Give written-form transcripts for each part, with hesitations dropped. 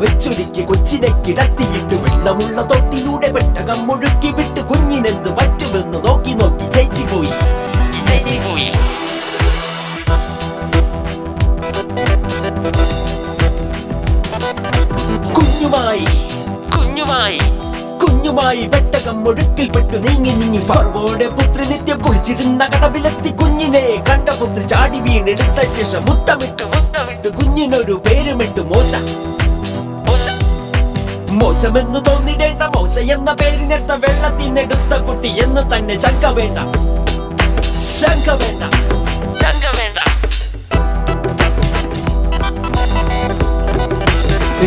വെച്ചൊരുക്കി കൊച്ചിനെ കിടത്തിയിട്ട് വെള്ളമുള്ള തൊട്ടിലൂടെ പെട്ടകം മുഴുക്കി വിട്ട് കുഞ്ഞിനെന്ത് പറ്റുമെന്ന് നോക്കി നോക്കി ജയിച്ചു പോയി. കുഞ്ഞുമായി പെട്ടകം മുഴുക്കിൽപ്പെട്ടു നീങ്ങി ഫറവോയുടെ പുത്രി നിത്യം കുളിച്ചിടുന്ന കടവിലെത്തി. കുഞ്ഞിനെ കണ്ട പുത്രി ചാടി വീണെടുത്ത ശേഷം മുത്തമിട്ട് കുഞ്ഞിനൊരു പേരുമിട്ടു മോശമെന്ന് തോന്നിടേണ്ട. മോശ എന്ന പേരിനെടുത്ത വെള്ളത്തിനെടുത്ത കുട്ടി എന്ന് തന്നെ ശങ്ക വേണ്ട.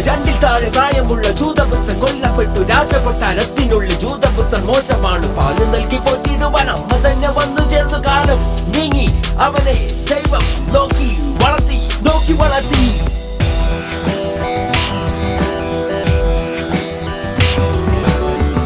രണ്ടിൽ താഴെ പ്രായമുള്ള ജൂതപുത്രൻ കൊല്ലപ്പെട്ടു. രാജകൊട്ടാരത്തിനുള്ളിൽ ജൂതപുത്രൻ മോശമാണ്. പാല് നൽകി പോറ്റിടുവാൻ അമ്മ തന്നെ വന്നു ചേർന്നു. കാലം നീങ്ങി അവനെ ദൈവം നോക്കി വളർത്തി.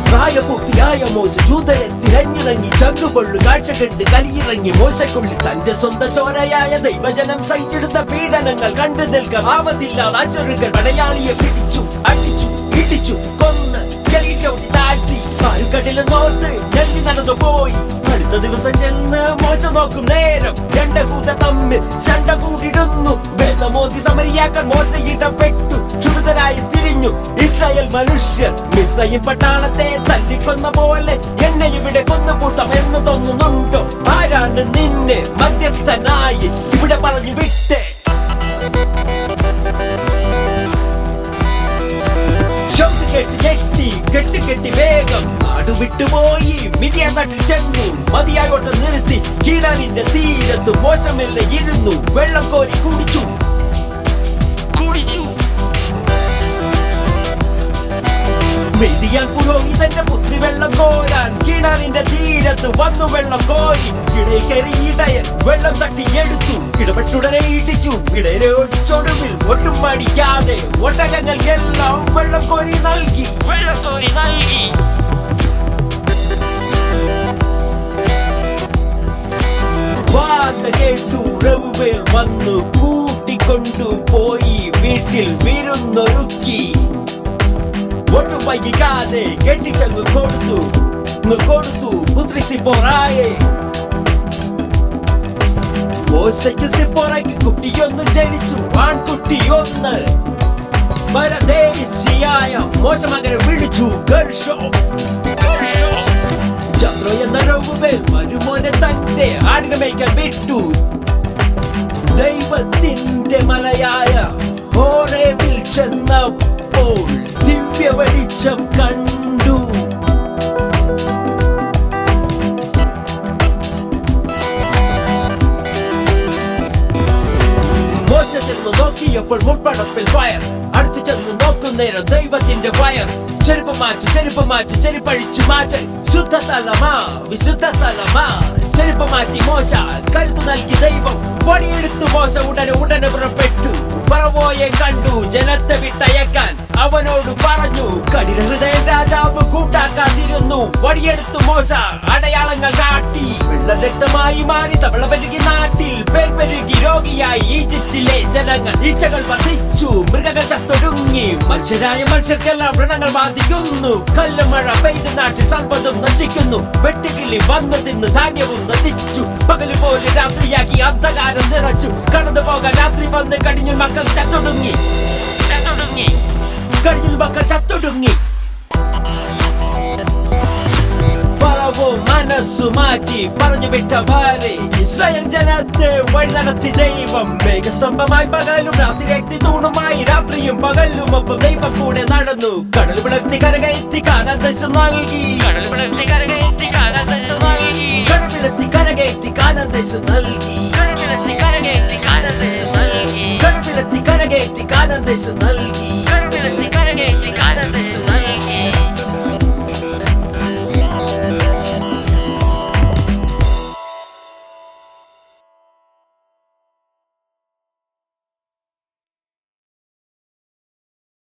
പ്രായപൂർത്തിയായ മോശ ജൂതരെ തിരഞ്ഞിറങ്ങി. ചങ്കുപൊള്ളു കാഴ്ച കണ്ട് കലിയിറങ്ങി. മോശക്കുള്ളിൽ തന്റെ സ്വന്തം ചോരയായ ദൈവജനം സഹിച്ചെടുത്ത പീഡനങ്ങൾ കണ്ടു നിൽക്കാൻ ആവതില്ലാതെ അച്ചൊരുക്കൻ പടയാളിയെ പിടിച്ചു, അടിച്ചു, ഇടിച്ചു, കൊന്ന് ചവിട്ടി താഴ്ത്തി. പാൽക്കടലിൽ നോർത്ത് ഞെല്ലി നടന്നു പോയി. അടുത്ത ദിവസം ചെന്ന് മോശ നോക്കും നേരം രണ്ട് കൂട്ടർ തമ്മിൽ ശണ്ട കൂടിടുന്നു. വേദമോദി സമരിയാക്കാൻ മോശ ഇടപെട്ടു. ചുടുതരായി തിരിഞ്ഞു ഇസ്രായേൽ മനുഷ്യർ. മിസ്രയീം പട്ടാളത്തെ തല്ലിക്കൊന്ന പോലെ എന്നെ ഇവിടെ കൊന്നുകൂട്ടം എന്ന് തോന്നുന്നുണ്ടോ? ആരാണ് നിന്നെ മധ്യസ്ഥനായി ഇവിടെ പറഞ്ഞു വിട്ടേ? കെട്ടി വേഗം നാട് വിട്ടുപോയി. മിതിയാൻ നാട്ടിൽ ചെന്നു. മതിയായോട്ട് നിർത്തി കീഴാനിന്റെ തീരത്ത് മോശമില്ല ഇരുന്നു. വെള്ളം കോരി കുടിച്ചു. മിതിയാൻ പുരോഹിതന്റെ പുത്രി വെള്ളം കോരാൻ കീഴാനിന്റെ തീരത്ത് വന്നു. വെള്ളം കോരി ഇടയിൽ കയറി ഇടയൻ വെള്ളം തട്ടിയെടുത്തു. ഇടപെട്ടുടനെ ഇടിച്ചു. ഇടയിലെ ഒടിച്ചൊടുവിൽ ഒട്ടും മടിക്കാതെ ഒട്ടകങ്ങൾക്കെല്ലാം വെള്ളം കോരി നൽകി. വാർത്ത കേട്ടു റെവുവേൽ വന്നു കൂട്ടിക്കൊണ്ടുപോയി. വീട്ടിൽ വിരുന്നൊരുക്കി. ഒട്ടും വൈകിക്കാതെ കെട്ടിച്ചങ്ങ് കൊടുത്തു പുത്രി സിപ്പോറായെ. മോശയ്ക്ക് സിപ്പോറയ്ക്ക് കുട്ടിയൊന്ന് ജനിച്ചു. ആൺകുട്ടിയൊന്ന്. പരദേശിയായ മോശ മകനെ വിളിച്ചു ഗർഷോം. ചന്ദ്ര എന്ന റെവുവേൽ മരുമോനെ തന്റെ ആടിനെ മേയ്ക്കാൻ വിട്ടു. ദൈവത്തിന്റെ മലയായ ഹോറേബിൽ ചെന്നപ്പോൾ ദിവ്യ വെളിച്ചം കണ്ടു. മോശ ചെന്ന് നോക്കിയപ്പോൾ മുൾപ്പടപ്പിൽ ഫയർ. അടുത്ത് ചെന്ന് നോക്കുന്നേരം ദൈവത്തിന്റെ ഫയർ. ചെരുപ്പ് മാറ്റി ചെരുപ്പഴിച്ചു മാറ്റൽ. വിശുദ്ധ സ്ഥലമാ. ചെരുപ്പ് മാറ്റി മോശ കരുത്തു നൽകി ദൈവം. പണിയെടുത്തു മോശ ഉടനെ പുറപ്പെട്ടു. ഫറവോയെ കണ്ടു ജനത്തെ വിട്ടയക്കാൻ അവനോട് പറഞ്ഞു. കഠിന ഹൃദയൻ രാജാവ് കൂട്ടാക്കാതിരുന്നു. വടിയെടുത്തു മോശ അടയാളങ്ങൾ കാട്ടി. വെള്ളരക്തമായി മാറി തവള പെരുകി നാട്ടിൽ പേർ പെരുകി. രോഗിയായി ഈജിപ്തിലെ ജനങ്ങൾ. ഈച്ചകൾ വർദ്ധിച്ചു. മൃഗങ്ങൾ ചത്തൊടുങ്ങി. മനുഷ്യരായ മനുഷ്യർക്കെല്ലാം വ്രണങ്ങൾ ബാധിക്കുന്നു. കല്ലുമഴ പെയ്ത് നാട്ടിൽ സർവ്വതും നശിക്കുന്നു. വെട്ടുകിളി വന്നു തിന്ന് ധാന്യവും നശിച്ചു. പകല് പോലെ രാത്രിയാക്കി അന്ധകാരം നിറച്ചു. കടന്നു പോകാൻ രാത്രി വന്ന് കടിഞ്ഞു മക്കൾ ചത്തൊടുങ്ങി. ഫറവോ മനസ്സു മാറ്റി പറഞ്ഞു വിട്ടവരെ ഇസ്രായേൽ ജനത്തെ വഴി നടത്തി ദൈവം. മേഘസ്തംഭമായി പകലും രാത്രി തൂണുമായി. രാത്രിയും പകലും ഒപ്പം ദൈവം കൂടെ നടന്നു. കടൽ പിളർത്തി കരകയറ്റി കാനാൻ ദേശം നൽകി. കരകയറ്റി കാനാൻ ദേശം നൽകി.